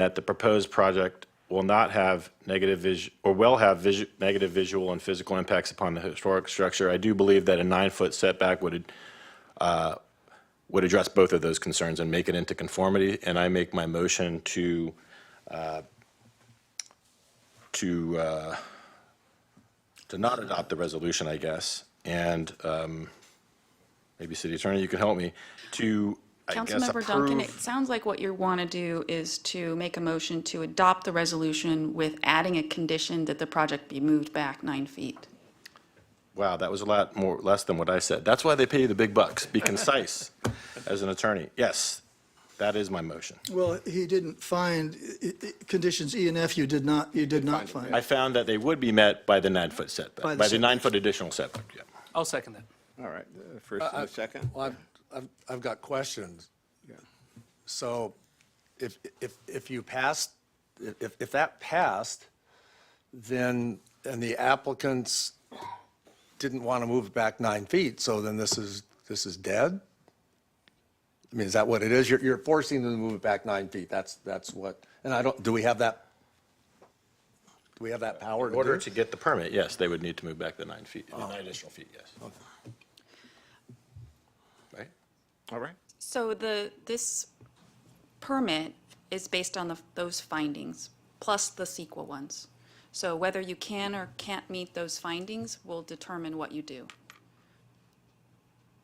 that the proposed project will not have negative will have negative visual and physical impacts upon the historic structure. I do believe that a 9-foot setback would address both of those concerns and make it into conformity. And I make my motion to not adopt the resolution, I guess, and maybe City Attorney, you can help me, to, I guess, Councilmember Duncan, it approve. sounds like what you want to do is to make a motion to adopt the resolution with adding a condition that the project be moved back 9 feet. Wow, that was a lot less than what I said. That's why they pay you the big bucks. Be concise as an attorney. Yes, that is my motion. Well, he didn't find, conditions E and F you did not find. I found that they would be met by the 9-foot setback, By the by the setback. 9-foot additional setback, yeah. I'll second that. All right, first and a second. Well, I've got questions. So if you passed, if that passed, then, and the applicants didn't want to move it back 9 feet, so then this is dead? I mean, is that what it is? You're forcing them to move it back 9 feet. That's what, and I don't, do we have that power to In do order it? to get the permit, yes, they would need to move back the 9 feet, the 9 additional feet, yes. Right? All right. So this permit is based on those findings, plus the CEQA ones. So whether you can or can't meet those findings will determine what you do.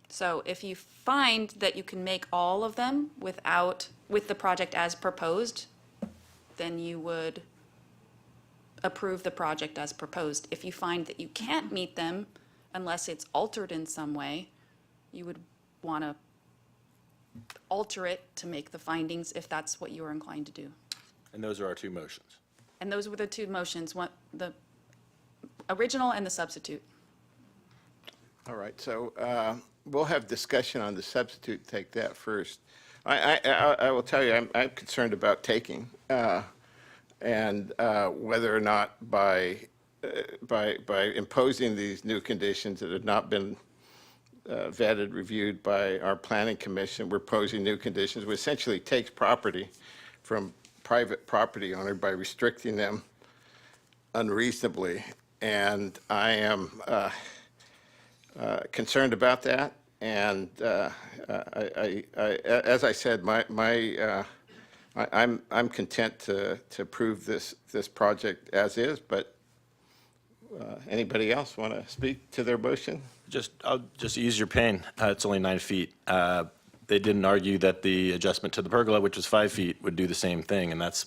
So if you find that you can make all of them with the project as proposed, then you would approve the project as proposed. If you find that you can't meet them unless it's altered in some way, you would want to alter it to make the findings if that's what you are inclined to do. And those are our two motions. And those were the two motions, the original and the substitute. All right, so we'll have discussion on the substitute, take that first. I will tell you, I'm concerned about taking, and whether or not by imposing these new conditions that have not been vetted, reviewed by our planning commission, we're posing new conditions, which essentially takes property from private property owner by restricting them unreasonably. And I am concerned about that. And as I said, I'm content to approve this project as is, but anybody else want to speak to their motion? I'll just ease your pain. It's only 9 feet. They didn't argue that the adjustment to the pergola, which was 5 feet, would do the same thing, and that's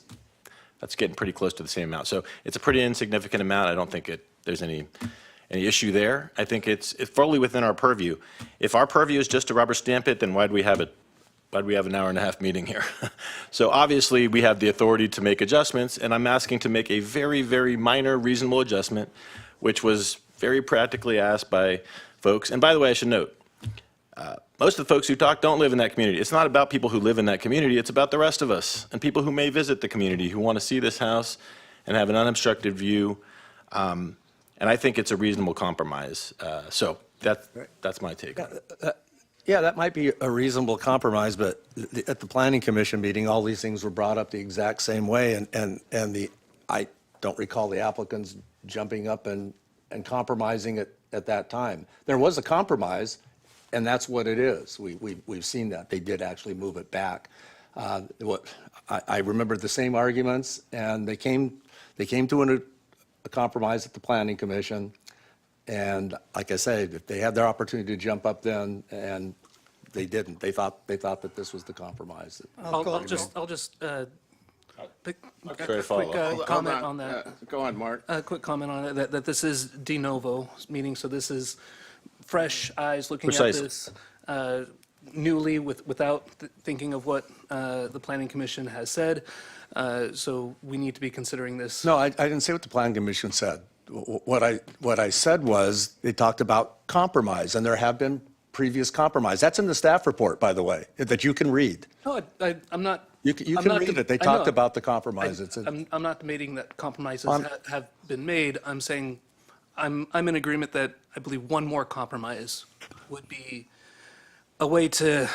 getting pretty close to the same amount. So it's a pretty insignificant amount. I don't think there's any issue there. I think it's fully within our purview. If our purview is just to rubber stamp it, then why'd we have an hour and a half meeting here? So obviously, we have the authority to make adjustments, and I'm asking to make a very, very minor reasonable adjustment, which was very practically asked by folks. And by the way, I should note, most of the folks who talk don't live in that community. It's not about people who live in that community. It's about the rest of us and people who may visit the community who want to see this house and have an unobstructed view. And I think it's a reasonable compromise. So that's my take on it. Yeah, that might be a reasonable compromise, but at the planning commission meeting, all these things were brought up the exact same way, and I don't recall the applicants jumping up and compromising it at that time. There was a compromise, and that's what it is. We've seen that. They did actually move it back. I remember the same arguments, and they came to a compromise at the planning commission. And like I said, if they had their opportunity to jump up then, and they didn't. They thought that this was the compromise. I'll just quick follow up. comment on that. Go on, Mark. A quick comment on it, that this is de novo, meaning, so this is fresh eyes looking at Precisely. this newly without thinking of what the planning commission has said. So we need to be considering this. No, I didn't say what the planning commission said. What I said was, they talked about compromise, and there have been previous compromise. That's in the staff report, by the way, that you can read. No, I'm not. You I'm can not read it. They I know. talked about the compromise. It's I'm not debating that compromises have been made. I'm saying I'm in agreement that I believe one more compromise would be a way to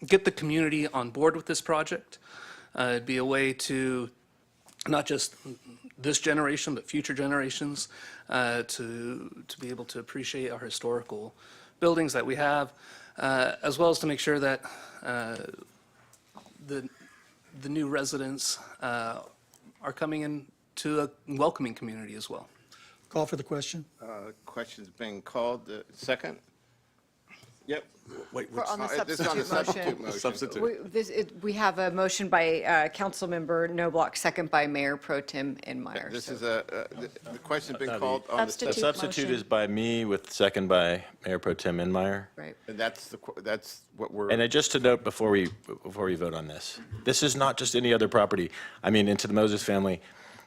get the community on board with this project. It'd be a way to not just this generation, but future generations, to be able to appreciate our historical buildings that we have, as well as to make sure that the new residents are coming into a welcoming community as well. Call for the question. Question's being called. Second? Yep. Wait, For- On the This is on the substitute substitute motion. motion. We have a motion by Councilmember Noblock, second by Mayor Pro Tem Enmeyer. This So- is the question's been called on the Substitute. The substitute motion. is by me with second by Mayor Pro Tem Enmeyer. Right. And that's what we're. And just to note before we vote on this is not just any other property. I mean, into the Moses family,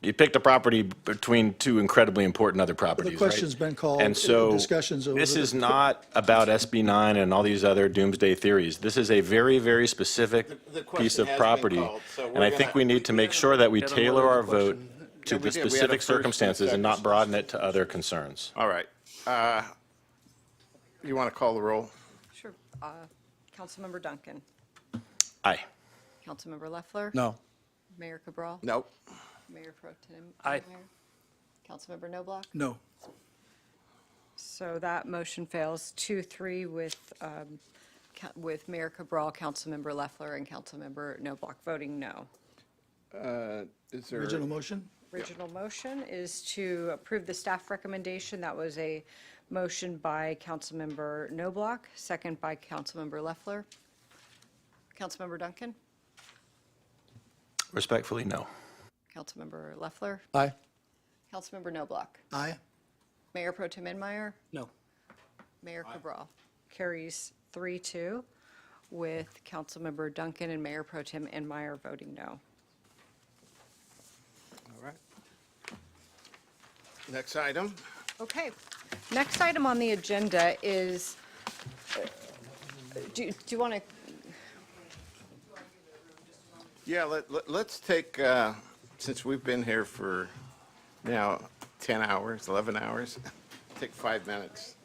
you picked a property between two incredibly important other properties, right? question's been called, And so discussions over this the- is not about SB 9 and all these other doomsday theories. This is a very, very specific The question piece of has been property. called, so And we're I think gonna- we need to make sure that we Get a tailor loaded our vote question. to Yeah, we the did. We had a specific first and circumstances and not second. broaden it to other concerns. All right. You want to call the roll? Sure. Councilmember Duncan, Aye. Councilmember Leffler. No. Mayor Cabral. No. Mayor Pro Tem Aye. Enmeyer. Councilmember Noblock. No. So that motion fails 2-3 with Mayor Cabral, Councilmember Leffler, and Councilmember Noblock voting no. Is there? Original motion? Original motion is to approve the staff recommendation. That was a motion by Councilmember Noblock, second by Councilmember Leffler. Councilmember Duncan? Respectfully, no. Councilmember Leffler? Aye. Councilmember Noblock? Aye. Mayor Pro Tem Enmeyer? No. Mayor Cabral? Carries 3-2 with Councilmember Duncan and Mayor Pro Tem Enmeyer voting no. All right. Next item. Okay. Next item on the agenda is, do you want to, Yeah, let's take, since we've been here for now 10 hours, 11 hours, take 5 minutes.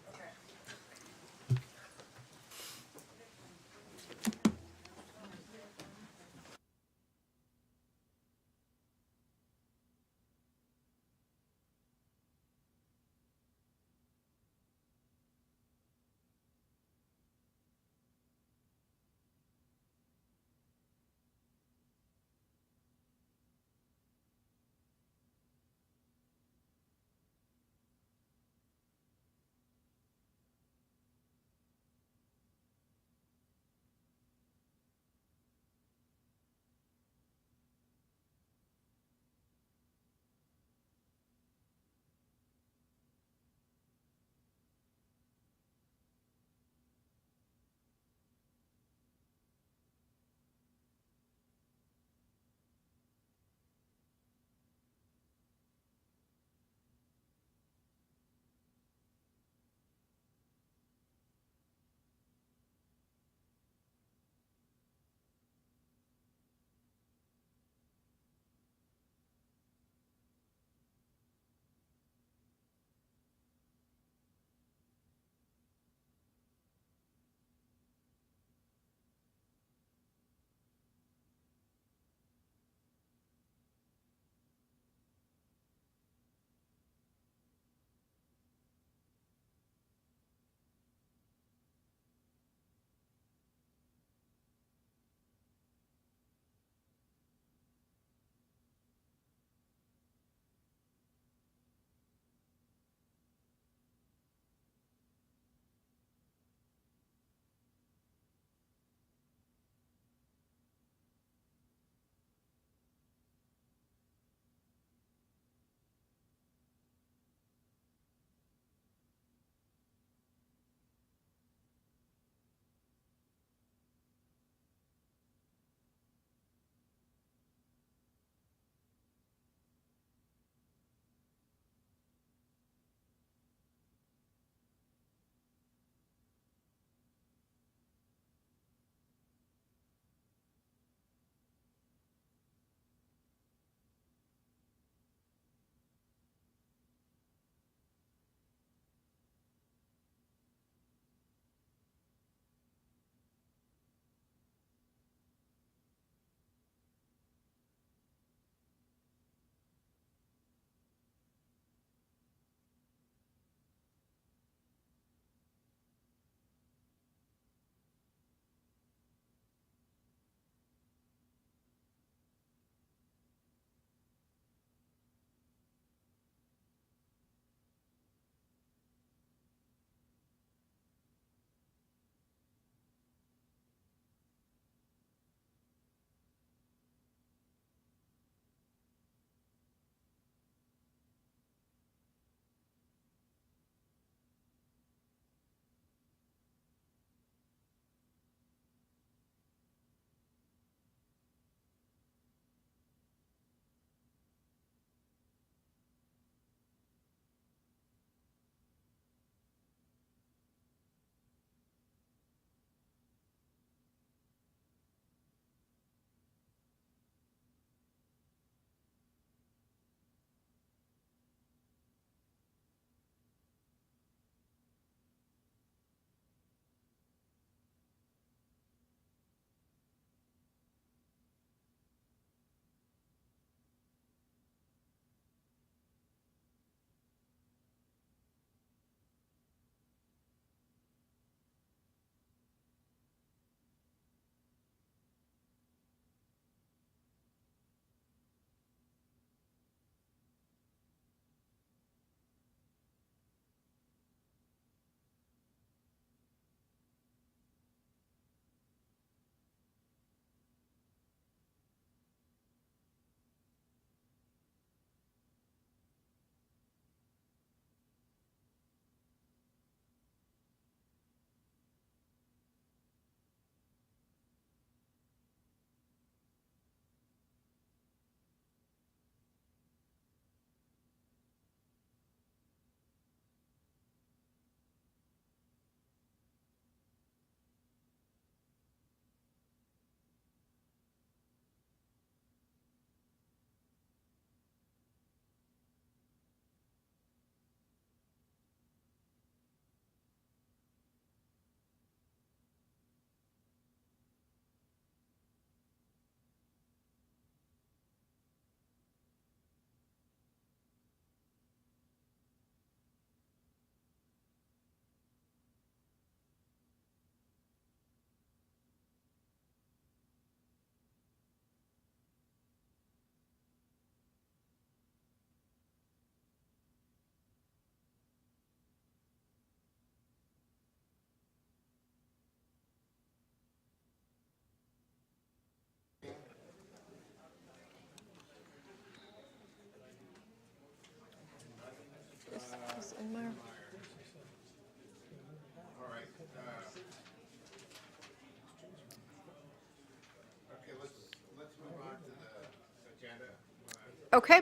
Okay.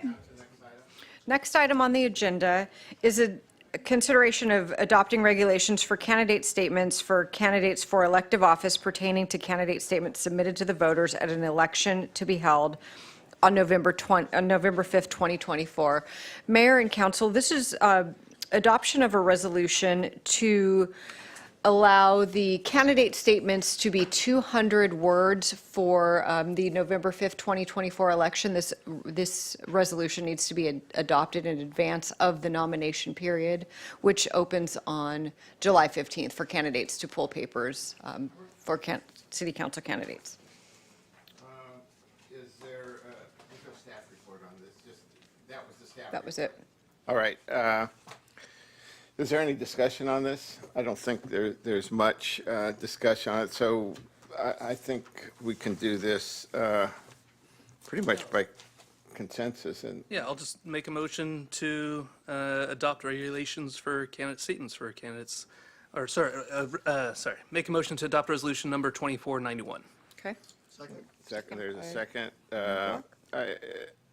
Next item on the agenda is a consideration of adopting regulations for candidate statements for candidates for elective office pertaining to candidate statements submitted to the voters at an election to be held on November 5th, 2024. Mayor and council, this is adoption of a resolution to allow the candidate statements to be 200 words for the November 5th, 2024 election. This resolution needs to be adopted in advance of the nomination period, which opens on July 15th for candidates to pull papers for city council candidates. Is there, there's no staff report on this, just, that was the staff. That was it. All right. Is there any discussion on this? I don't think there's much discussion on it, so I think we can do this pretty much by consensus. And Yeah, I'll just make a motion to adopt regulations for candidate statements for candidates, or sorry, make a motion to adopt resolution number 2491. Okay. second, there's a second.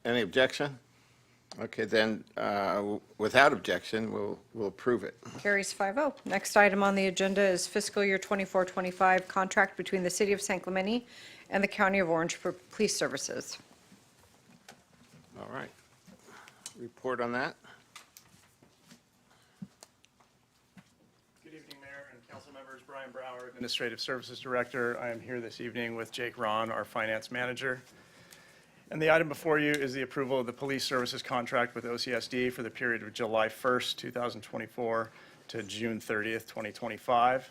Any objection? Okay, then, without objection, we'll approve it. Carries 5-0. Next item on the agenda is fiscal year 24-25 contract between the City of San Clemente and the County of Orange for police services. All right. Report on that? Good evening, Mayor and council members. Brian Brower, Administrative Services Director. I am here this evening with Jake Ron, our Finance Manager. And the item before you is the approval of the police services contract with OCSD for the period of July 1st, 2024 to June 30th, 2025.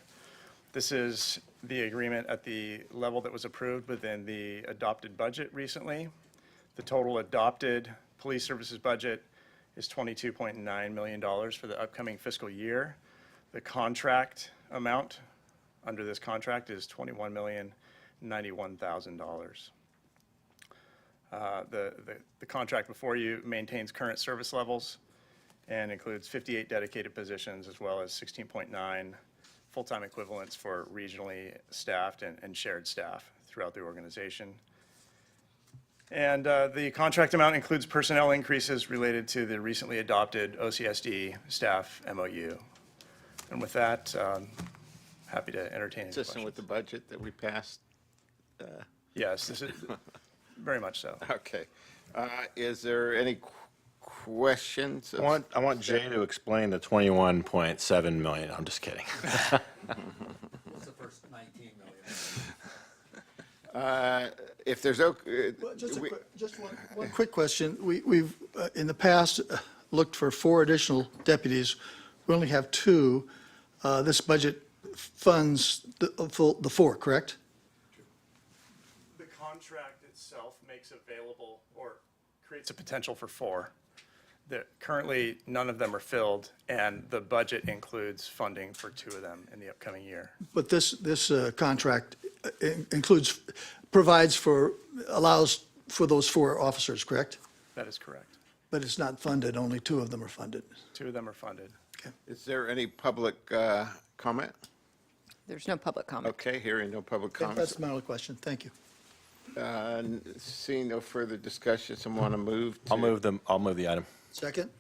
This is the agreement at the level that was approved within the adopted budget recently. The total adopted police services budget is $22.9 million for the upcoming fiscal year. The contract amount under this contract is $21,091,000. The contract before you maintains current service levels and includes 58 dedicated positions as well as 16.9 full-time equivalents for regionally staffed and shared staff throughout the organization. And the contract amount includes personnel increases related to the recently adopted OCSD staff MOU. And with that, happy to entertain any Consistent with questions. the budget that we passed? Yes, this is very much so. Okay. Is there any questions? I want Jay to explain the 21.7 million. I'm just kidding. What's the first 19 million? If there's no, Just one quick question. We've, in the past, looked for 4 additional deputies. We only have 2. This budget funds the 4, correct? The contract itself makes available or creates a potential for 4. Currently, none of them are filled, and the budget includes funding for 2 of them in the upcoming year. But this contract provides for, allows for those 4 officers, correct? That is correct. But it's not funded, only 2 of them are funded. 2 of them are funded. is there any public comment? There's no public comment. Okay, hearing no public That's comments. my only question. Thank you. Seeing no further discussion, someone want to move to? I'll move the item. Second?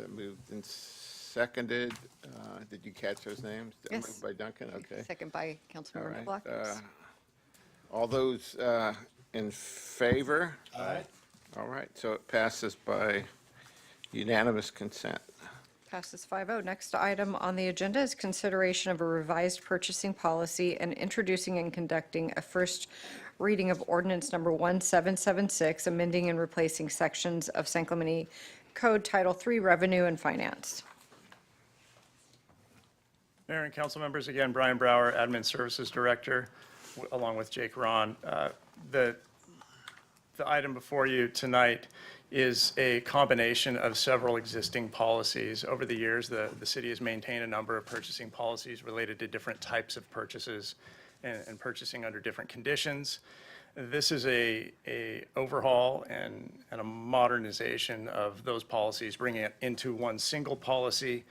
Moved and seconded. Did you catch those names? Yes. Moved by Duncan, okay. Second by All Councilmember right. Noblock. All those in favor? Aye. All right, so it passes by unanimous consent. Passes 5-0. Next item on the agenda is consideration of a revised purchasing policy and introducing and conducting a first reading of ordinance number 1776, amending and replacing sections of San Clemente Code Title III Revenue and Finance. Mayor and council members, again, Brian Brower, Admin Services Director, along with Jake Ron. The item before you tonight is a combination of several existing policies. Over the years, the city has maintained a number of purchasing policies related to different types of purchases and purchasing under different conditions. This is a overhaul and a modernization of those policies, bringing it into one single policy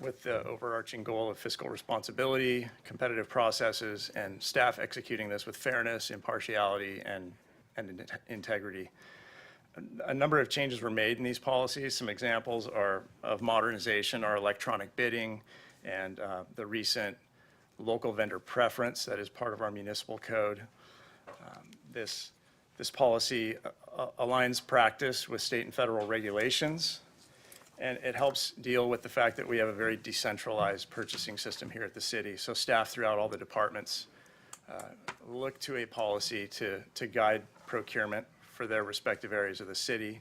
with the overarching goal of fiscal responsibility, competitive processes, and staff executing this with fairness, impartiality, and integrity. A number of changes were made in these policies. Some examples are of modernization are electronic bidding and the recent local vendor preference that is part of our municipal code. This policy aligns practice with state and federal regulations, and it helps deal with the fact that we have a very decentralized purchasing system here at the city. So staff throughout all the departments look to a policy to guide procurement for their respective areas of the city,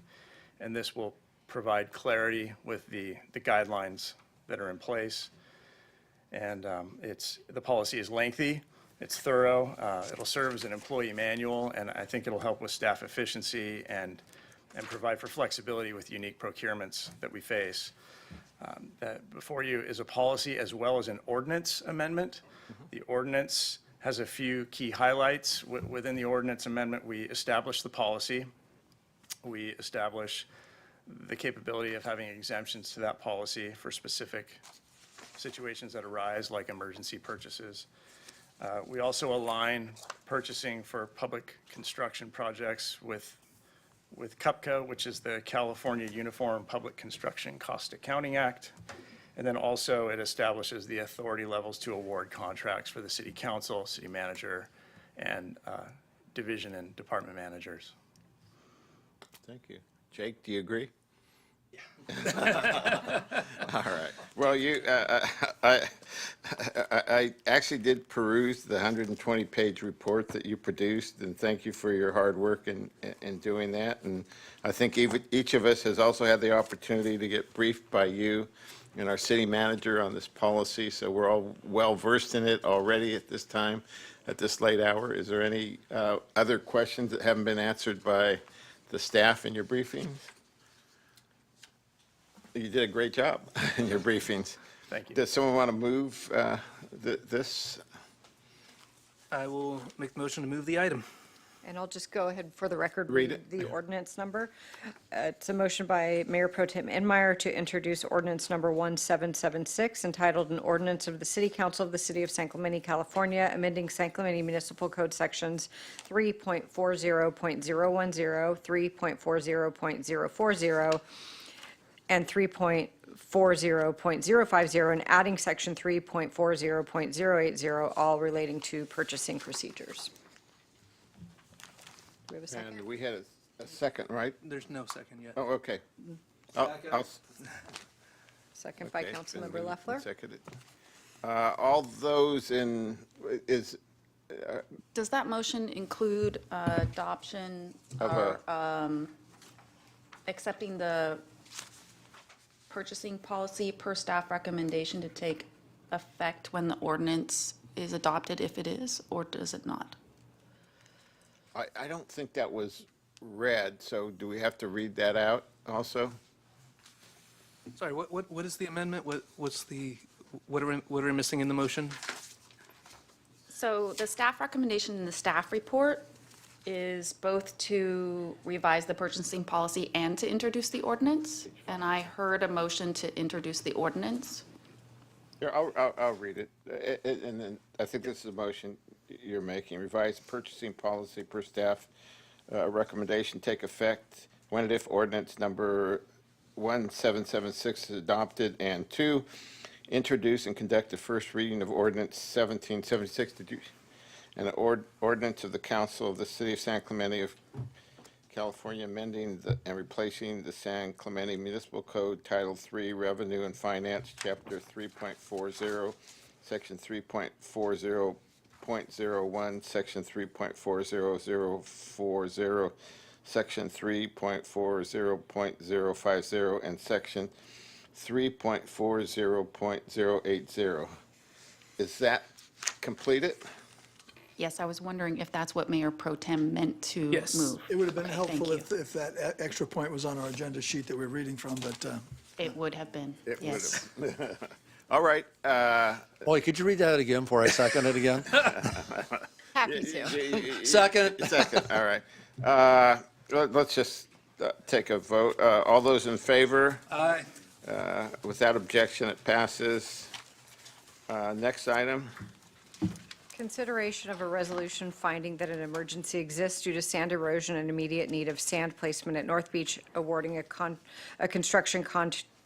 and this will provide clarity with the guidelines that are in place. And the policy is lengthy, it's thorough, it'll serve as an employee manual, and I think it'll help with staff efficiency and provide for flexibility with unique procurements that we face. That before you is a policy as well as an ordinance amendment. The ordinance has a few key highlights. Within the ordinance amendment, we establish the policy. We establish the capability of having exemptions to that policy for specific situations that arise, like emergency purchases. We also align purchasing for public construction projects with CUPCA, which is the California Uniform Public Construction Cost Accounting Act. And then also it establishes the authority levels to award contracts for the city council, city manager, and division and department managers. Thank you. Jake, do you agree? Yeah. All right. Well, I actually did peruse the 120-page report that you produced, and thank you for your hard work in doing that. And I think each of us has also had the opportunity to get briefed by you and our city manager on this policy, so we're all well versed in it already at this time, at this late hour. Is there any other questions that haven't been answered by the staff in your briefings? You did a great job in your briefings. Thank you. Does someone want to move this? I will make the motion to move the item. And I'll just go ahead for the record. Read it. The ordinance number. It's a motion by Mayor Pro Tem Enmeyer to introduce ordinance number 1776, entitled An Ordinance of the City Council of the City of San Clemente, California, amending San Clemente Municipal Code Sections 3.40.010, 3.40.040, and 3.40.050, and adding section 3.40.080, all relating to purchasing procedures. Do we have a second? And we had a second, right? There's no second yet. Oh, okay. Second by Okay, it's been Councilmember moved and Loeffler. seconded. All those Does that motion include adoption Of or accepting the purchasing policy per staff recommendation to take effect when the ordinance is adopted, if it is, or does it not? I don't think that was read, so do we have to read that out also? Sorry, what is the amendment? What are we missing in the motion? So the staff recommendation in the staff report is both to revise the purchasing policy and to introduce the ordinance. And I heard a motion to introduce the ordinance. Here, I'll read it. And then I think this is a motion you're making. Revised purchasing policy per staff recommendation take effect when and if ordinance number 1776 is adopted. And 2, introduce and conduct the first reading of ordinance 1776. An ordinance of the Council of the City of San Clemente of California, amending and replacing the San Clemente Municipal Code, Title III, Revenue and Finance, Chapter 3.40, Section 3.40.01, Section 3.40040, Section 3.40.050, and Section 3.40.080. Is that completed? Yes, I was wondering if that's what Mayor Pro Tem meant to Yes. move. It would have been Okay, helpful thank you. if that extra point was on our agenda sheet that we're reading from, but It would have been, It would yes. have. All right. Boy, could you read that again before I second it again? Happy to. Second. Second, all right. Let's just take a vote. All those in favor? Aye. Without objection, it passes. Next item. Consideration of a resolution finding that an emergency exists due to sand erosion and immediate need of sand placement at North Beach, awarding a construction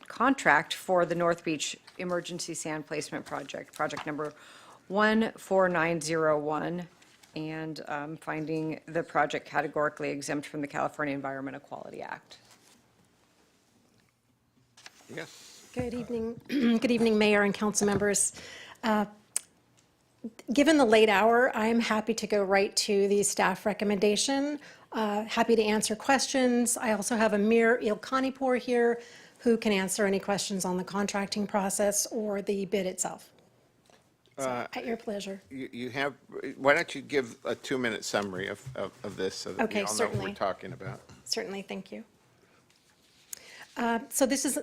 contract for the North Beach Emergency Sand Placement Project, project number 14901, and finding the project categorically exempt from the California Environmental Quality Act. Yes. Good evening, good evening, Mayor and council members. Given the late hour, I'm happy to go right to the staff recommendation. Happy to answer questions. I also have Amir Ilkanipour here who can answer any questions on the contracting process or the bid itself. So, at your pleasure. You have, why don't you give a 2-minute summary of this so that we Okay, all know what certainly. we're talking about? Certainly, thank you. So this is,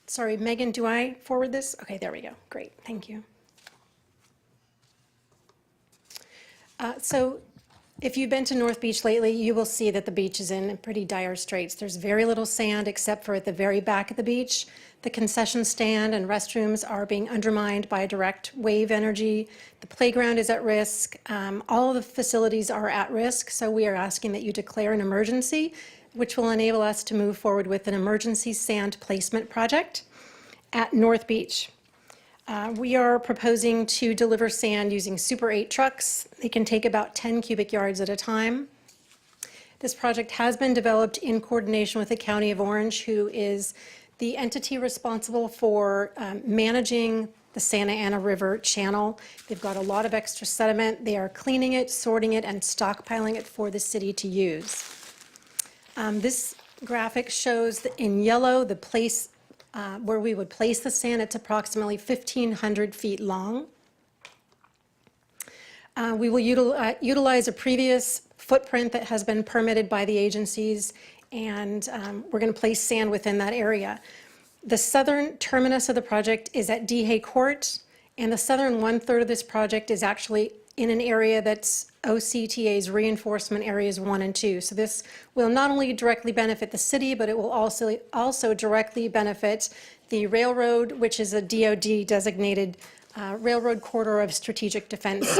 sorry, Megan, do I forward this? Okay, there we go. Great, thank you. So if you've been to North Beach lately, you will see that the beach is in pretty dire straits. There's very little sand except for at the very back of the beach. The concession stand and restrooms are being undermined by direct wave energy. The playground is at risk. All of the facilities are at risk, so we are asking that you declare an emergency, which will enable us to move forward with an emergency sand placement project at North Beach. We are proposing to deliver sand using Super 8 trucks. They can take about 10 cubic yards at a time. This project has been developed in coordination with the County of Orange, who is the entity responsible for managing the Santa Ana River channel. They've got a lot of extra sediment. They are cleaning it, sorting it, and stockpiling it for the city to use. This graphic shows that in yellow the place where we would place the sand. It's approximately 1,500 feet long. We will utilize a previous footprint that has been permitted by the agencies, and we're going to place sand within that area. The southern terminus of the project is at DeHay Court, and the southern 1/3 of this project is actually in an area that's OCTA's reinforcement areas 1 and 2. So this will not only directly benefit the city, but it will also directly benefit the railroad, which is a DOD designated railroad corridor of strategic defense.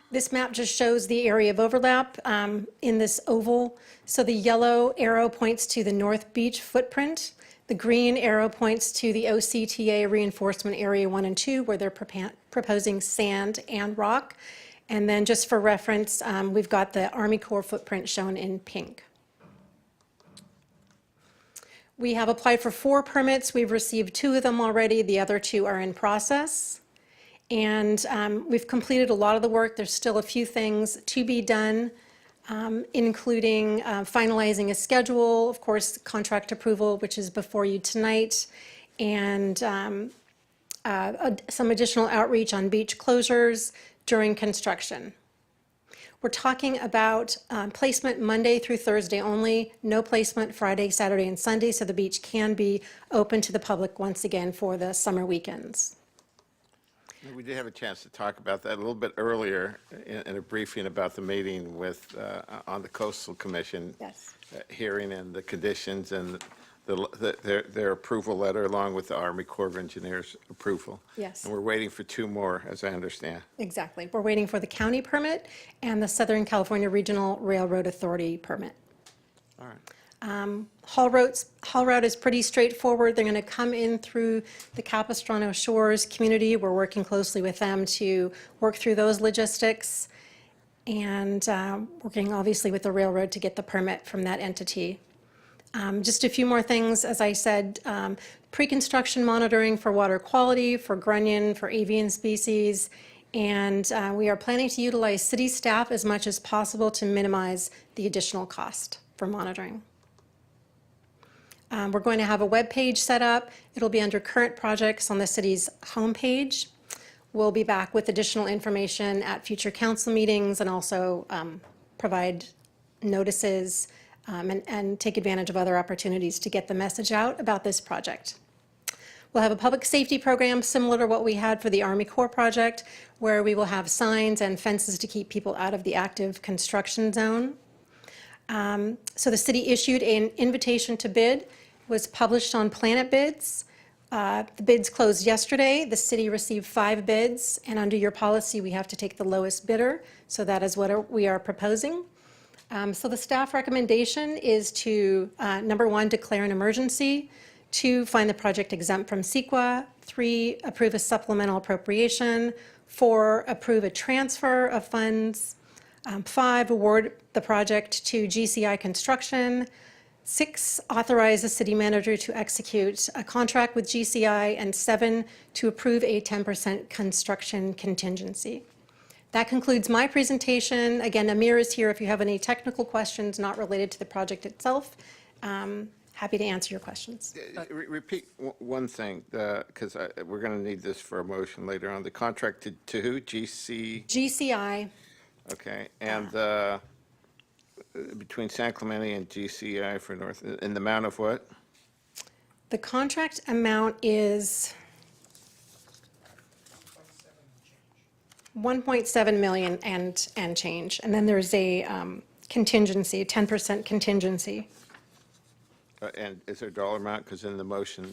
This map just shows the area of overlap in this oval. So the yellow arrow points to the North Beach footprint. The green arrow points to the OCTA reinforcement area 1 and 2, where they're proposing sand and rock. And then just for reference, we've got the Army Corps footprint shown in pink. We have applied for 4 permits. We've received 2 of them already. The other 2 are in process. And we've completed a lot of the work. There's still a few things to be done, including finalizing a schedule, of course, contract approval, which is before you tonight, and some additional outreach on beach closures during construction. We're talking about placement Monday through Thursday only, no placement Friday, Saturday, and Sunday, so the beach can be open to the public once again for the summer weekends. We did have a chance to talk about that a little bit earlier in a briefing about the meeting with, on the Coastal Commission. Yes. Hearing and the conditions and their approval letter along with the Army Corps of Engineers approval. Yes. And we're waiting for 2 more, as I understand. Exactly. We're waiting for the county permit and the Southern California Regional Railroad Authority permit. All right. Haul route is pretty straightforward. They're going to come in through the Capistrano Shores community. We're working closely with them to work through those logistics and working obviously with the railroad to get the permit from that entity. Just a few more things, as I said, pre-construction monitoring for water quality, for grunion, for avian species, and we are planning to utilize city staff as much as possible to minimize the additional cost for monitoring. We're going to have a web page set up. It'll be under current projects on the city's homepage. We'll be back with additional information at future council meetings and also provide notices and take advantage of other opportunities to get the message out about this project. We'll have a public safety program similar to what we had for the Army Corps project, where we will have signs and fences to keep people out of the active construction zone. So the city issued an invitation to bid, was published on Planet Bids. The bids closed yesterday. The city received 5 bids, and under your policy, we have to take the lowest bidder. So that is what we are proposing. So the staff recommendation is to, number 1, declare an emergency. 2, find the project exempt from CEQA. 3, approve a supplemental appropriation. 4, approve a transfer of funds. 5, award the project to GCI Construction. 6, authorize the city manager to execute a contract with GCI. And 7, to approve a 10% construction contingency. That concludes my presentation. Again, Amir is here if you have any technical questions not related to the project itself. Happy to answer your questions. Repeat one thing, because we're going to need this for a motion later on. The contract to who? GCI, Okay, and between San Clemente and GCI for North, in the amount of what? the contract amount is 1.7 million and change. And then there's a contingency, 10% contingency. And is there a dollar amount? Because in the motion,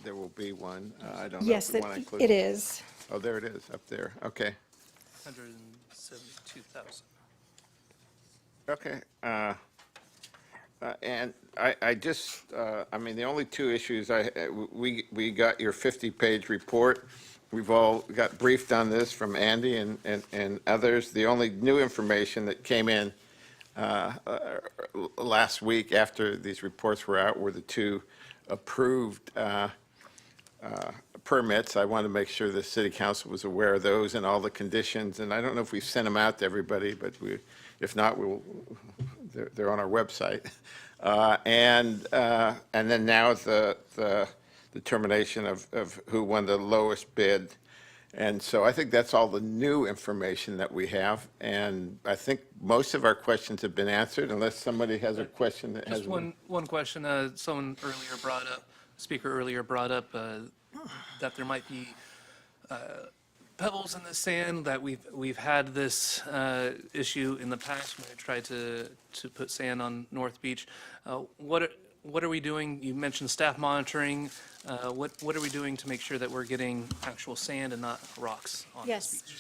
there will be one. I don't know Yes, if we want to include. it is. Oh, there it is, up there. Okay. 172,000. Okay. And I just, I mean, the only 2 issues we got your 50-page report. We've all got briefed on this from Andy and others. The only new information that came in last week after these reports were out were the 2 approved permits. I wanted to make sure the city council was aware of those and all the conditions. And I don't know if we've sent them out to everybody, but if not, they're on our website. And then now the determination of who won the lowest bid. And so I think that's all the new information that we have. And I think most of our questions have been answered, unless somebody has a question that has. Just one question. Someone earlier brought up, speaker earlier brought up that there might be pebbles in the sand, that we've had this issue in the past when we tried to put sand on North Beach. What are we doing? You mentioned staff monitoring. What are we doing to make sure that we're getting actual sand and not rocks on this Yes. beach?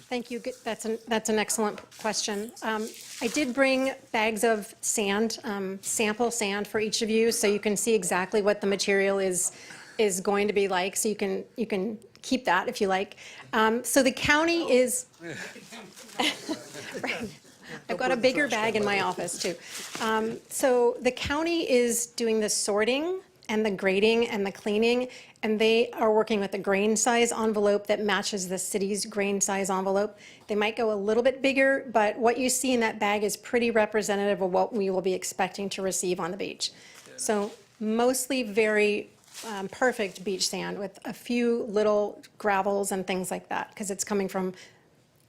Thank you. That's an excellent question. I did bring bags of sand, sample sand for each of you, so you can see exactly what the material is going to be like, so you can keep that if you like. So the county is. Right. I've got a bigger bag in my office too. So the county is doing the sorting and the grading and the cleaning, and they are working with a grain size envelope that matches the city's grain size envelope. They might go a little bit bigger, but what you see in that bag is pretty representative of what we will be expecting to receive on the beach. So mostly very perfect beach sand with a few little gravels and things like that, because it's coming from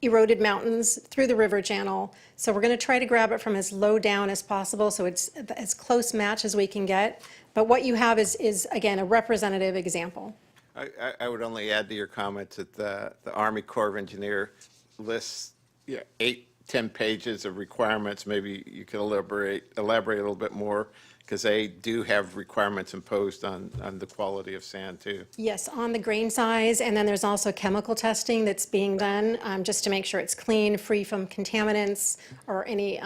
eroded mountains through the river channel. So we're going to try to grab it from as low down as possible, so it's as close match as we can get. But what you have is again, a representative example. I would only add to your comments that the Army Corps of Engineer lists 8-10 pages of requirements. Maybe you could elaborate a little bit more, because they do have requirements imposed on the quality of sand too. Yes, on the grain size, and then there's also chemical testing that's being done, just to make sure it's clean, free from contaminants or any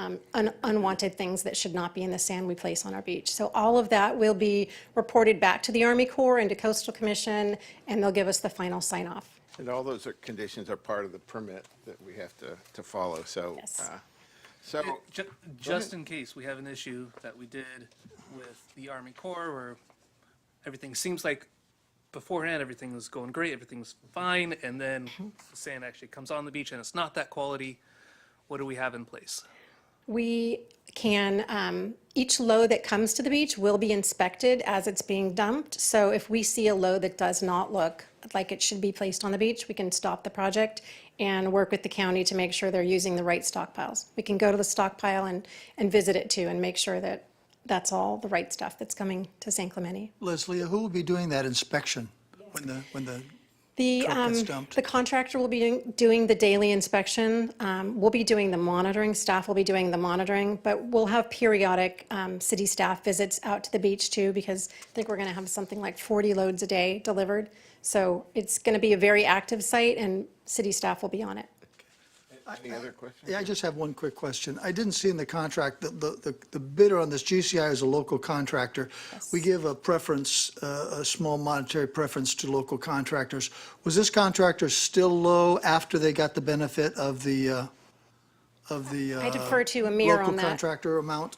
unwanted things that should not be in the sand we place on our beach. So all of that will be reported back to the Army Corps and to Coastal Commission, and they'll give us the final sign-off. And all those conditions are part of the permit that we have to follow, so. Yes. So, Just in case we have an issue that we did with the Army Corps, where everything seems like beforehand, everything was going great, everything's fine, and then the sand actually comes on the beach and it's not that quality, what do we have in place? We can, each load that comes to the beach will be inspected as it's being dumped. So if we see a load that does not look like it should be placed on the beach, we can stop the project and work with the county to make sure they're using the right stockpiles. We can go to the stockpile and visit it too, and make sure that that's all the right stuff that's coming to San Clemente. Leslie, who will be doing that inspection when the truck gets dumped? The contractor will be doing the daily inspection. We'll be doing the monitoring, staff will be doing the monitoring, but we'll have periodic city staff visits out to the beach too, because I think we're going to have something like 40 loads a day delivered. So it's going to be a very active site, and city staff will be on it. Any other questions? Yeah, I just have one quick question. I didn't see in the contract, the bidder on this, GCI is a local contractor. We give a preference, a small monetary preference to local contractors. Was this contractor still low after they got the benefit of the I defer to Amir on local that. contractor amount?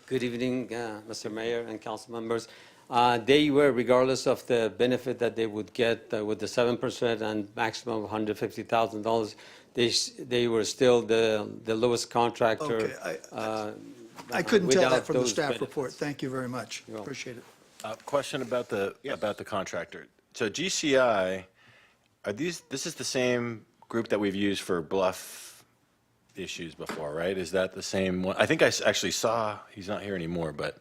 Good evening, Mr. Mayor and council members. They were, regardless of the benefit that they would get with the 7% and maximum of $150,000, they were still the lowest contractor. Okay, I couldn't tell that without from the those staff benefits. report. Thank you very much. welcome. Appreciate it. Question about the contractor. So GCI, this is the same group that we've used for bluff issues before, right? Is that the same one? I think I actually saw, he's not here anymore, but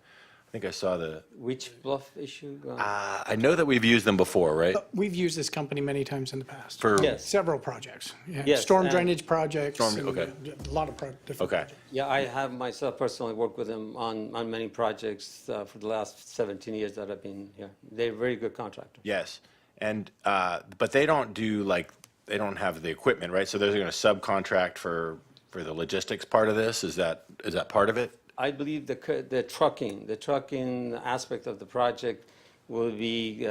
I think I saw Which bluff issue? I know that we've used them before, right? We've used this company many times in the past. For, Yes. Several projects. Yeah, Yes, storm and- drainage projects. Storm- and okay. A lot of different Okay. projects. Yeah, I have myself personally worked with them on many projects for the last 17 years that I've been here. They're a very good contractor. Yes. And, but they don't they don't have the equipment, right? So they're going to subcontract for the logistics part of this? Is that part of it? I believe the trucking aspect of the project will be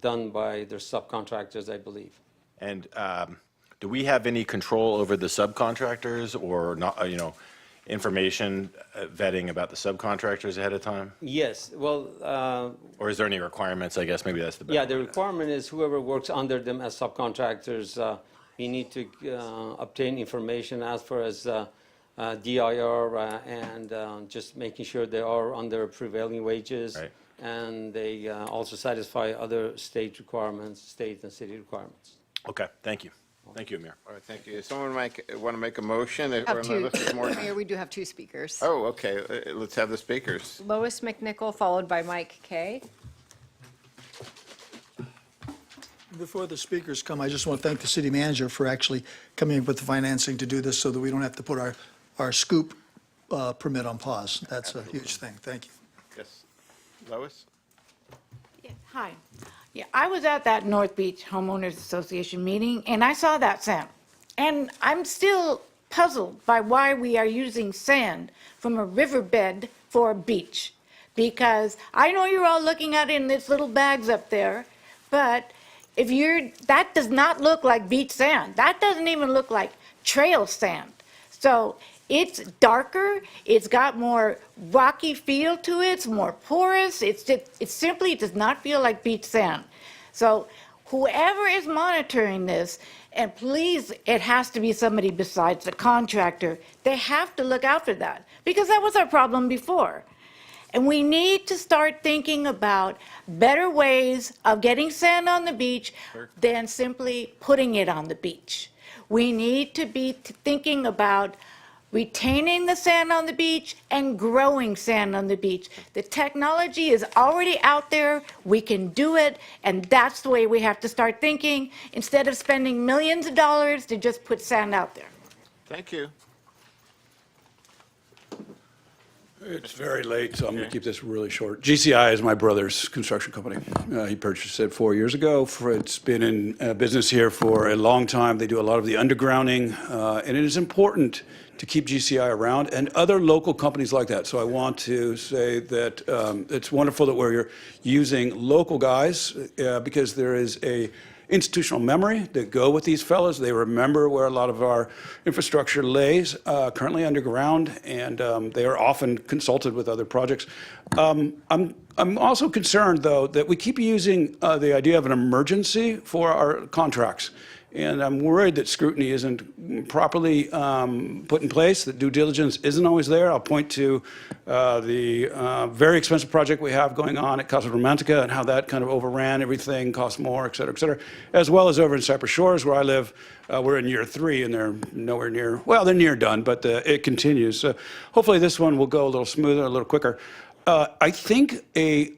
done by their subcontractors, I believe. And do we have any control over the subcontractors or not, information vetting about the subcontractors ahead of time? Yes, well, Or is there any requirements? I guess maybe that's the better yeah, the word. requirement is whoever works under them as subcontractors, we need to obtain information as far as DIR and just making sure they are under prevailing wages. Right. And they also satisfy other state requirements, state and city requirements. Okay, thank you. Thank you, Amir. All right, thank you. Someone want to make a motion? Or Have two, unless there's more- Mayor, we do have two speakers. Oh, okay, let's have the speakers. Lois McNichol, followed by Mike Kay. Before the speakers come, I just want to thank the city manager for actually coming up with the financing to do this so that we don't have to put our scoop permit on pause. That's a huge thing. Thank you. Yes. Lois? Yeah, hi. Yeah, I was at that North Beach Homeowners Association meeting, and I saw that sand. And I'm still puzzled by why we are using sand from a riverbed for a beach. Because I know you're all looking at it in these little bags up there, but that does not look like beach sand. That doesn't even look like trail sand. So it's darker, it's got more rocky feel to it, it's more porous, it simply does not feel like beach sand. So whoever is monitoring this, and please, it has to be somebody besides the contractor, they have to look out for that, because that was our problem before. And we need to start thinking about better ways of getting sand on the beach than simply putting it on the beach. We need to be thinking about retaining the sand on the beach and growing sand on the beach. The technology is already out there, we can do it, and that's the way we have to start thinking, instead of spending millions of dollars to just put sand out there. Thank you. It's very late, so I'm going to keep this really short. GCI is my brother's construction company. He purchased it 4 years ago. It's been in business here for a long time. They do a lot of the undergrounding, and it is important to keep GCI around and other local companies like that. So I want to say that it's wonderful that we're using local guys because there is a institutional memory that go with these fellows. They remember where a lot of our infrastructure lays currently underground, and they are often consulted with other projects. I'm also concerned, though, that we keep using the idea of an emergency for our contracts. And I'm worried that scrutiny isn't properly put in place, that due diligence isn't always there. I'll point to the very expensive project we have going on at Casa Romantica and how that kind of overran everything, cost more, et cetera, as well as over in Cypress Shores where I live. We're in year 3 and they're nowhere near, well, they're near done, but it continues. So hopefully this one will go a little smoother, a little quicker. I think a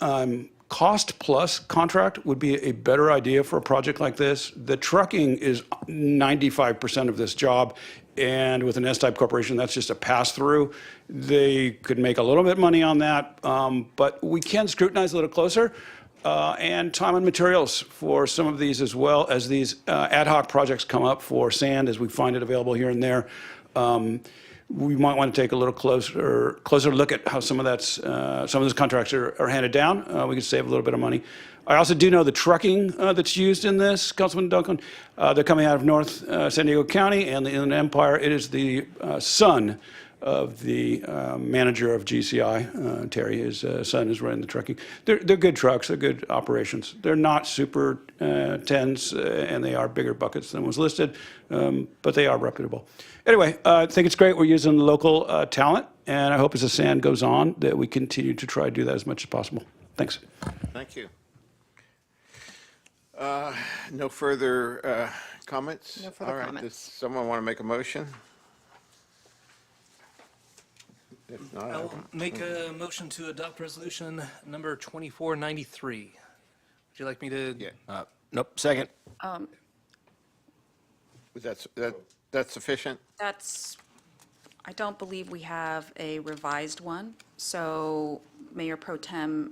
cost-plus contract would be a better idea for a project like this. The trucking is 95% of this job, and with an S-type corporation, that's just a pass-through. They could make a little bit of money on that, but we can scrutinize a little closer. And time and materials for some of these, as well as these ad hoc projects come up for sand as we find it available here and there. We might want to take a little closer look at how some of those contracts are handed down. We could save a little bit of money. I also do know the trucking that's used in this, Councilman Duncan. They're coming out of North San Diego County and the Inland Empire. It is the son of the manager of GCI, Terry. His son is running the trucking. They're good trucks. They're good operations. They're not super tens, and they are bigger buckets than was listed, but they are reputable. Anyway, I think it's great we're using local talent, and I hope as the sand goes on that we continue to try to do that as much as possible. Thanks. Thank you. No further comments? No further All right, comments. does someone want to make a motion? If not, I I'll will. make a motion to adopt resolution number 2493. Would you like me to? Yeah. Nope, second. That's sufficient? I don't believe we have a revised one. So Mayor Pro Tem,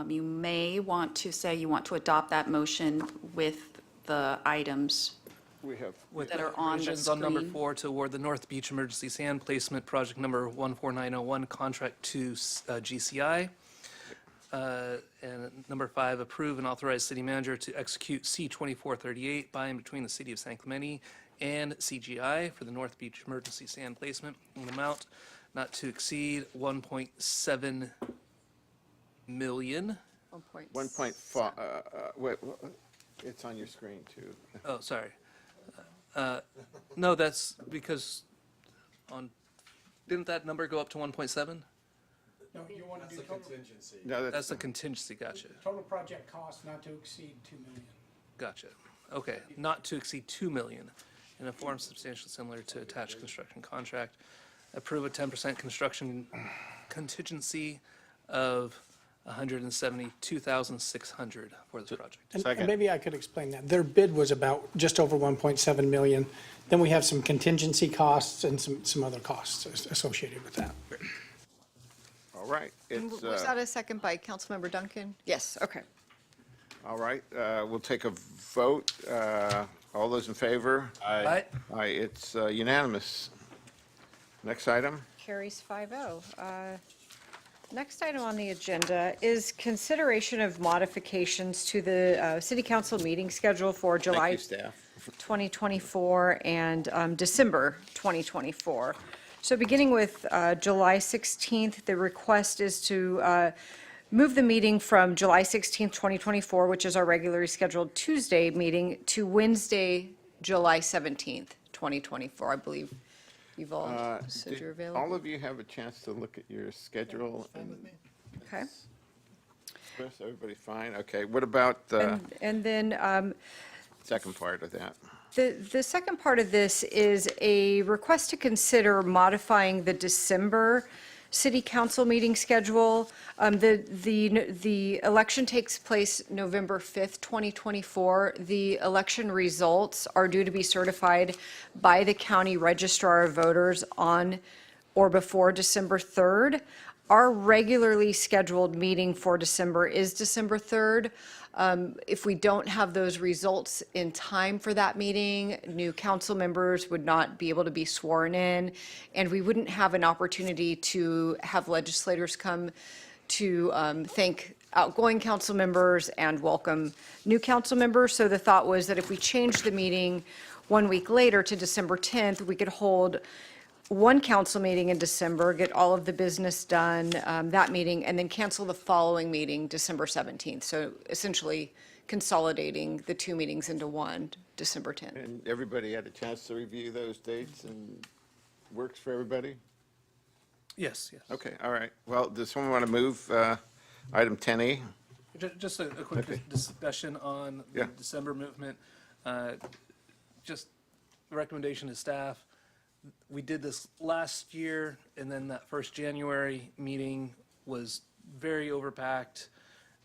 you may want to say you want to adopt that motion with the items. We have. With that the are on the provisions on number screen. 4 to award the North Beach Emergency Sand Placement Project number 14901 contract to GCI. And number 5, approve and authorize city manager to execute C-2438 by and between the city of San Clemente and CGI for the North Beach Emergency Sand Placement in an amount not to exceed 1.7 million. 1.5, wait, it's on your screen too. Oh, sorry. No, that's because didn't that number go up to 1.7? No, you want to do total, No, That's the contingency, gotcha, total project cost not to exceed 2 million. gotcha. Okay, not to exceed 2 million in a form substantially similar to attached construction contract. Approve a 10% construction contingency of $172,600 for this project. And maybe I could explain that. Their bid was about just over 1.7 million. Then we have some contingency costs and some other costs associated with that. All right, it's, Was that a second by Councilmember Duncan? Yes, okay. all right, we'll take a vote. All those in favor? Aye. Aye, it's unanimous. Next item? Carries 5-0. Next item on the agenda is consideration of modifications to the city council meeting schedule for Thank July you, staff. 2024 and December 2024. So beginning with July 16th, the request is to move the meeting from July 16th, 2024, which is our regularly scheduled Tuesday meeting, to Wednesday, July 17th, 2024. I believe you've all said Did you're available. all of you have a chance to look at your schedule? Okay. Chris, everybody fine? Okay, what about the And then second part of that? the second part of this is a request to consider modifying the December city council meeting schedule. The election takes place November 5th, 2024. The election results are due to be certified by the county registrar of voters on or before December 3rd. Our regularly scheduled meeting for December is December 3rd. If we don't have those results in time for that meeting, new council members would not be able to be sworn in, and we wouldn't have an opportunity to have legislators come to thank outgoing council members and welcome new council members. So the thought was that if we changed the meeting 1 week later to December 10th, we could hold one council meeting in December, get all of the business done, that meeting, and then cancel the following meeting, December 17th. So essentially consolidating the two meetings into one, December 10th. And everybody had a chance to review those dates and works for everybody? Yes, yes. Okay, all right. Well, does someone want to move item 10E? Just a quick discussion on the Yeah. December movement. Just a recommendation to staff. We did this last year, and then that first January meeting was very overpacked.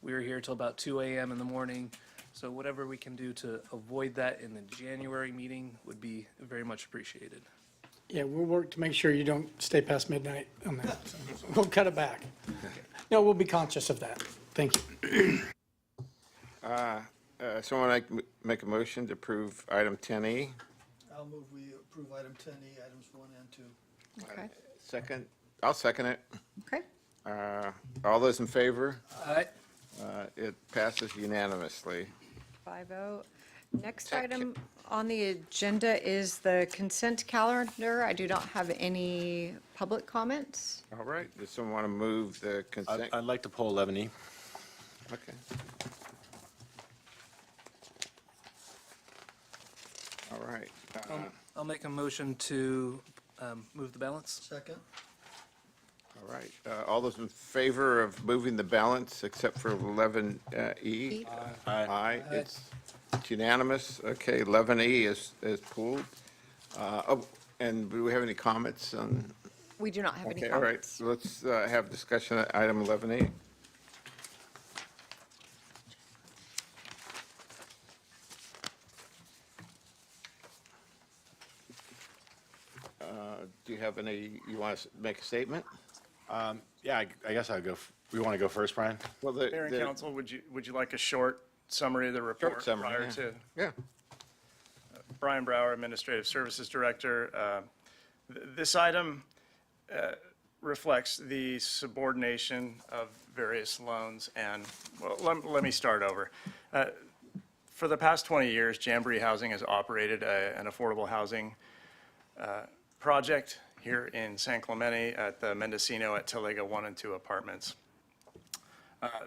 We were here till about 2 a.m. in the morning. So whatever we can do to avoid that in the January meeting would be very much appreciated. Yeah, we'll work to make sure you don't stay past midnight on that. So we'll cut it back. No, we'll be conscious of that. Thank you. Someone like make a motion to approve item 10E? I'll move we approve item 10E, items 1 and 2. Okay. Second? I'll second it. Okay. All those in favor? Aye. It passes unanimously. 5-0. Next item on the agenda is the consent calendar. I do not have any public comments. All right, does someone want to move the consent? I'd like to pull 11E. Okay. All right. I'll make a motion to move the balance. Second? All right. All those in favor of moving the balance except for 11E? Aye. It's unanimous. Okay, 11E is pulled. And do we have any comments on? We do not have any Okay, all right. comments. So let's have discussion on item 11E. Do you have any, you want to make a statement? Yeah, I guess I'll go, we want to go first, Brian? Well, Mayor and council, would you like a short summary of the report summary, prior yeah. to? Yeah. Brian Brower, Administrative Services Director. This item reflects the subordination of various loans, and, well, let me start over. For the past 20 years, Jamboree Housing has operated an affordable housing project here in San Clemente at the Mendocino at Talega 1 and 2 apartments.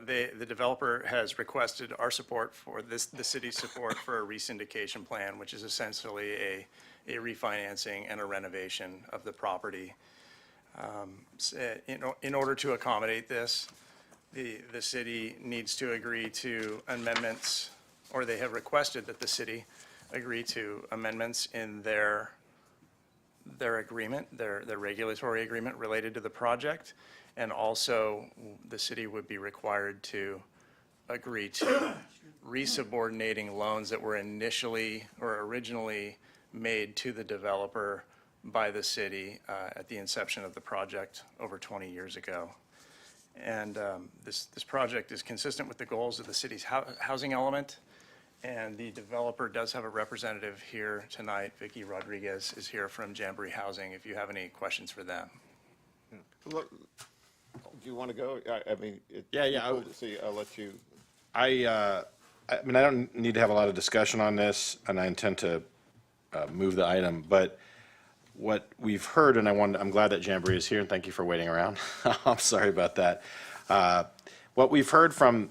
The developer has requested our support for the city's support for a resyndication plan, which is essentially a refinancing and a renovation of the property. In order to accommodate this, the city needs to agree to amendments, or they have requested that the city agree to amendments in their agreement, their regulatory agreement related to the project. And also, the city would be required to agree to resubordinating loans that were initially or originally made to the developer by the city at the inception of the project over 20 years ago. And this project is consistent with the goals of the city's housing element. And the developer does have a representative here tonight. Vicky Rodriguez is here from Jamboree Housing, if you have any questions for them. Look, do you want to go? I mean. Yeah. I'll let you. I mean, I don't need to have a lot of discussion on this, and I intend to move the item, but what we've heard, and I'm glad that Jamboree is here, and thank you for waiting around. I'm sorry about that. What we've heard from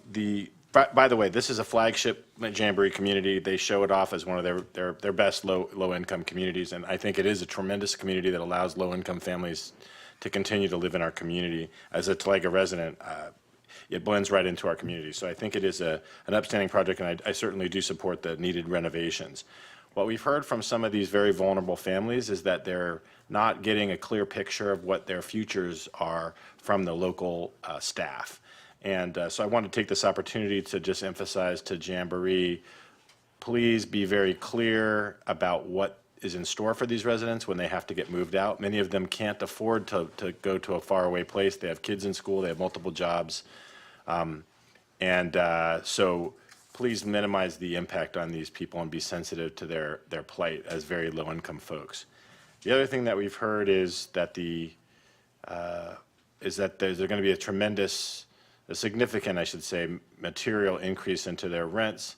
by the way, this is a flagship Jamboree community. They show it off as one of their best low-income communities, and I think it is a tremendous community that allows low-income families to continue to live in our community. As a Talega resident, it blends right into our community. So I think it is an upstanding project, and I certainly do support the needed renovations. What we've heard from some of these very vulnerable families is that they're not getting a clear picture of what their futures are from the local staff. And so I want to take this opportunity to just emphasize to Jamboree, please be very clear about what is in store for these residents when they have to get moved out. Many of them can't afford to go to a faraway place. They have kids in school, they have multiple jobs. So please minimize the impact on these people and be sensitive to their plight as very low-income folks. The other thing that we've heard is that there's going to be a significant, I should say, material increase into their rents.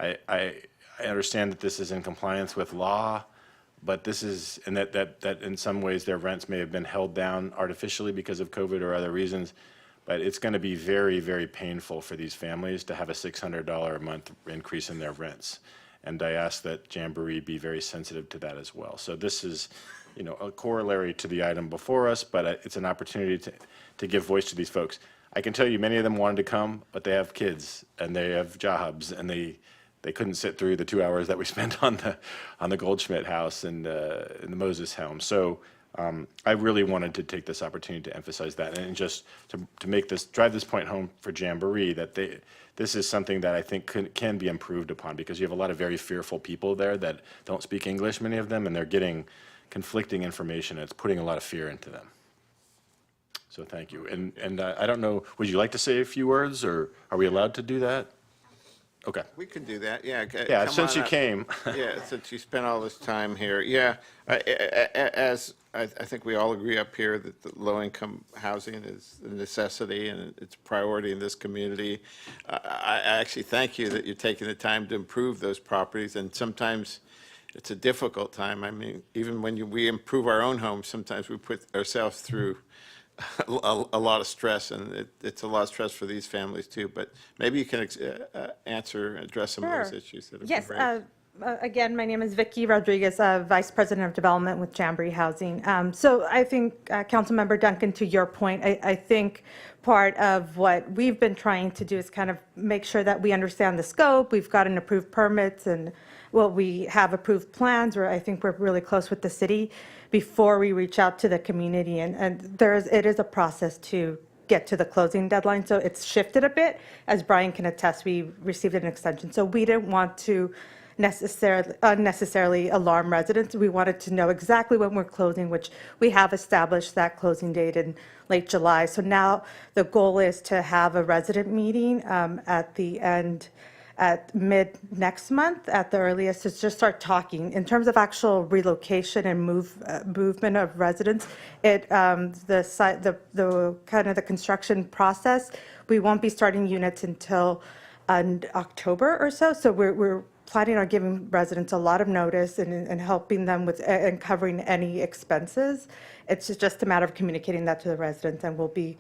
I understand that this is in compliance with law, but this is, and that in some ways their rents may have been held down artificially because of COVID or other reasons, but it's going to be very, very painful for these families to have a $600 a month increase in their rents. And I ask that Jamboree be very sensitive to that as well. So this is, a corollary to the item before us, but it's an opportunity to give voice to these folks. I can tell you many of them wanted to come, but they have kids and they have jobs, and they couldn't sit through the 2 hours that we spent on the Goldschmidt house and in the Moses home. So I really wanted to take this opportunity to emphasize that and just to make this, drive this point home for Jamboree, that this is something that I think can be improved upon, because you have a lot of very fearful people there that don't speak English, many of them, and they're getting conflicting information, and it's putting a lot of fear into them. So thank you. And I don't know, would you like to say a few words, or are we allowed to do that? Okay. We can do that, yeah. Yeah, come since on you up. came. Yeah, since you spent all this time here, yeah. As I think we all agree up here that the low-income housing is a necessity and it's a priority in this community. I actually thank you that you're taking the time to improve those properties, and sometimes it's a difficult time. I mean, even when we improve our own homes, sometimes we put ourselves through a lot of stress, and it's a lot of stress for these families too. But maybe you can address some of those Sure. issues that have Yes, been raised. again, my name is Vicky Rodriguez, Vice President of Development with Jamboree Housing. So I think, Councilmember Duncan, to your point, I think part of what we've been trying to do is kind of make sure that we understand the scope. We've gotten approved permits, and, well, we have approved plans, where I think we're really close with the city before we reach out to the community. And it is a process to get to the closing deadline. So it's shifted a bit. As Brian can attest, we received an extension. So we didn't want to unnecessarily alarm residents. We wanted to know exactly when we're closing, which we have established that closing date in late July. So now the goal is to have a resident meeting at mid next month at the earliest, to just start talking. In terms of actual relocation and movement of residents, the kind of the construction process, we won't be starting units until October or so. So we're planning on giving residents a lot of notice and helping them with and covering any expenses. It's just a matter of communicating that to the residents, and we'll be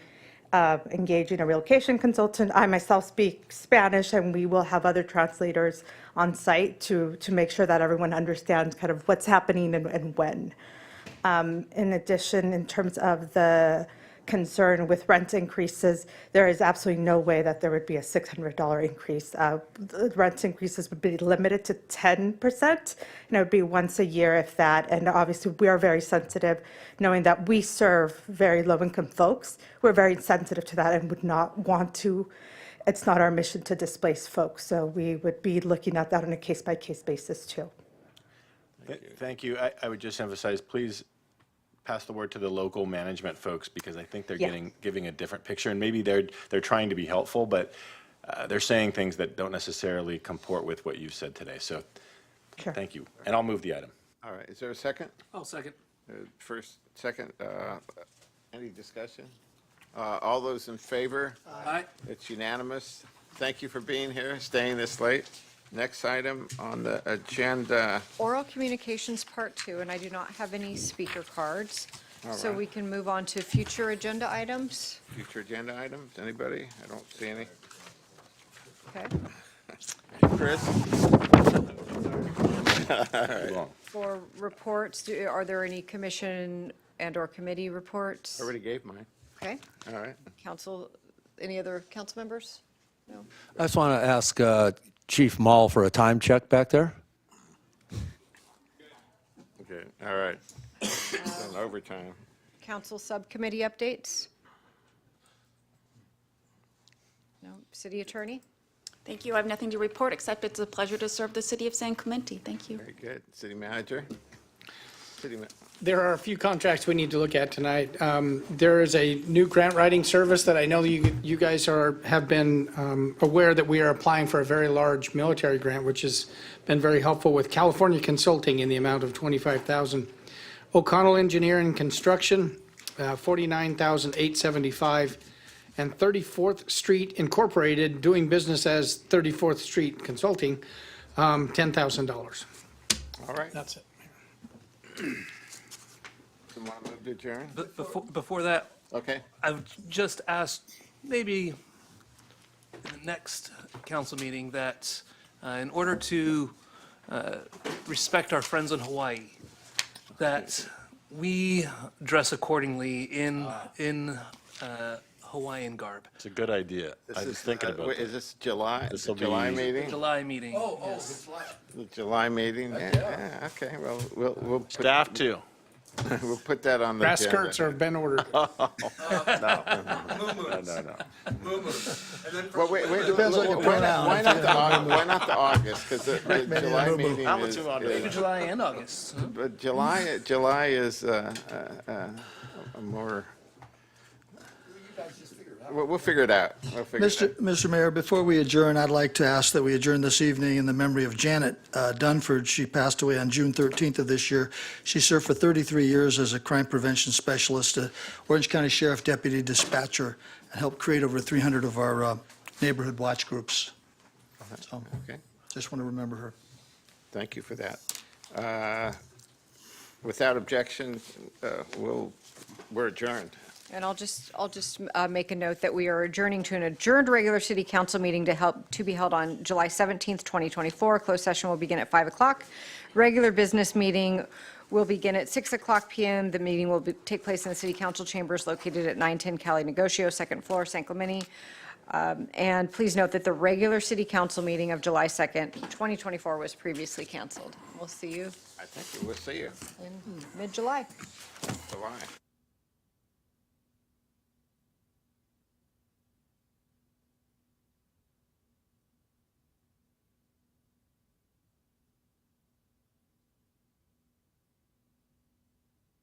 engaging a relocation consultant. I myself speak Spanish, and we will have other translators on site to make sure that everyone understands kind of what's happening and when. In addition, in terms of the concern with rent increases, there is absolutely no way that there would be a $600 increase. The rent increases would be limited to 10%, and it would be once a year, if that. And obviously, we are very sensitive, knowing that we serve very low-income folks. We're very sensitive to that and would not want to. It's not our mission to displace folks, so we would be looking at that on a case-by-case basis too. Thank you. I would just emphasize, please pass the word to the local management folks, because I think they're Yeah. giving a different picture, and maybe they're trying to be helpful, but they're saying things that don't necessarily comport with what you've said today. So Sure. thank you. And I'll move the item. All right, is there a second? I'll second. First, second, any discussion? All those in favor? Aye. It's unanimous. Thank you for being here, staying this late. Next item on the agenda. Oral communications, part 2, and I do not have any speaker cards. So right. we can move on to future agenda items. Future agenda items, anybody? I don't see any. Okay. Chris? Too long. For reports, are there any commission and/or committee reports? I already gave mine. Okay. All right. Council, any other council members? No? I just want to ask Chief Mall for a time check back there. Okay, all right. Done overtime. Council subcommittee updates? No. City attorney? Thank you. I have nothing to report, except it's a pleasure to serve the city of San Clemente. Thank you. Very good. City manager? There are a few contracts we need to look at tonight. There is a new grant writing service that I know you guys have been aware that we are applying for a very large military grant, which has been very helpful with California Consulting in the amount of $25,000. O'Connell Engineering Construction, $49,875, and 34th Street Incorporated, doing business as 34th Street Consulting, $10,000. All right. That's it. Someone move to adjourn? Before that, Okay. I would just ask, maybe in the next council meeting, that in order to respect our friends in Hawaii, that we dress accordingly in Hawaiian garb. It's a good idea. I was thinking about Is that. this July? This'll be July easy. meeting? July meeting. Yes. The July meeting? Yeah, okay, well, we'll. put- Staff too. We'll put that on the Grass agenda. skirts have been ordered. Well, wait, Depends on your pronoun. why not the August? Because the July moo-moo. meeting is. July and August. But July is a more. We'll figure it out. We'll figure it out. Mr. Mayor, before we adjourn, I'd like to ask that we adjourn this evening in the memory of Janet Dunford. She passed away on June 13th of this year. She served for 33 years as a crime prevention specialist, Orange County Sheriff Deputy Dispatcher, and helped create over 300 of our neighborhood watch groups. So, Okay, just want to remember her. thank you for that. Without objection, we're adjourned. And I'll just make a note that we are adjourning to an adjourned regular city council meeting to be held on July 17th, 2024. Closed session will begin at 5 o'clock. Regular business meeting will begin at 6 o'clock PM. The meeting will take place in the city council chambers located at 910 Cali Negocio, second floor, San Clemente. And please note that the regular city council meeting of July 2nd, 2024 was previously canceled. We'll see you I think we'll see you in mid-July. July.